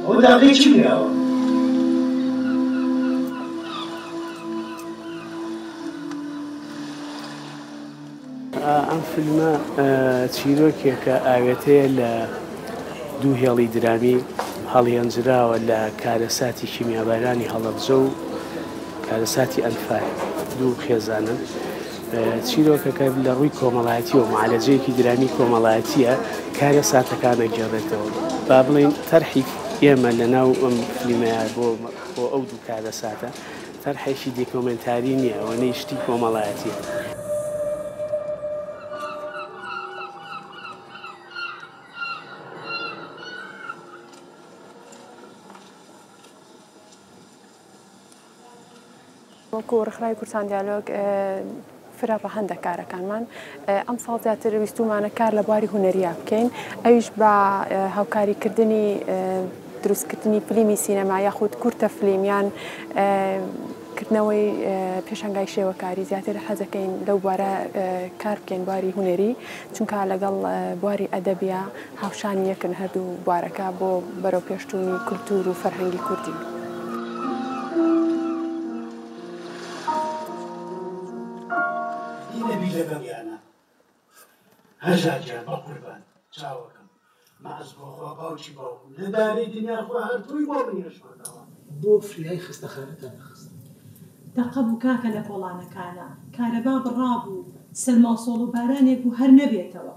ئەو داقەی چی براوە؟ ئەم فیلمە چیرۆکێکە ئاوێتەیە لە دوو هێڵی درامی هەڵهێنجراوە لە کارەساتی کیمیابارانی هەڵەبجە و کارەساتی ئەنفای دوو خێزانن. چیرۆکەکە لە ڕووی کۆمەڵایەتی و معالەجەیەکی درامی کۆمەڵایەتیە کارە ساتەکانە گێڕێتەوە. با بڵێن تەرحی ئێمە لە ناو ئەم فیلمەیە بۆ ئەو دوو کارە ساتە تەرحێکی دۆکۆمنتاری نییە، ئەوەنەی شتی کۆمەڵایەتیە. وەکو ڕێکخراوی کورتستان دیالۆگ فرە ڕەهەندە کارەکانمان ئەم ساڵ زیاتر ویستومانە کار لە بواری هونەریە بکەین، ئەویش بە هاوکاریکردنی دروستکردنی فیلمی سینەما یاخود کورتە فیلمیان کردنەوەی پێشەنگای شێوەکاری زیاتر حەزەکەین لەو بوارە کار بکەین بواری هونەری، چونکە لەگەڵ بواری ئەدەبیە هاوشانی یەکن هەردوو بوارەکە بۆ بەرەو پێشتوونی کولتور و فەرهەنگی کوردی. نەبی لەگەڵیانە هەژارجان بە قوربان چاوەکەم مەعز بۆ خوا باوکی باوکم لە دارەی دنیا خوا هەردووی بۆ منیش بردەوە بۆ فریای خستەخانەتان نەخست دەقە بوو کاکە لە کۆڵانەکانە کارەبا بڕابوو سەلماسۆڵ و بارانێک بوو هەر نەبێتەوە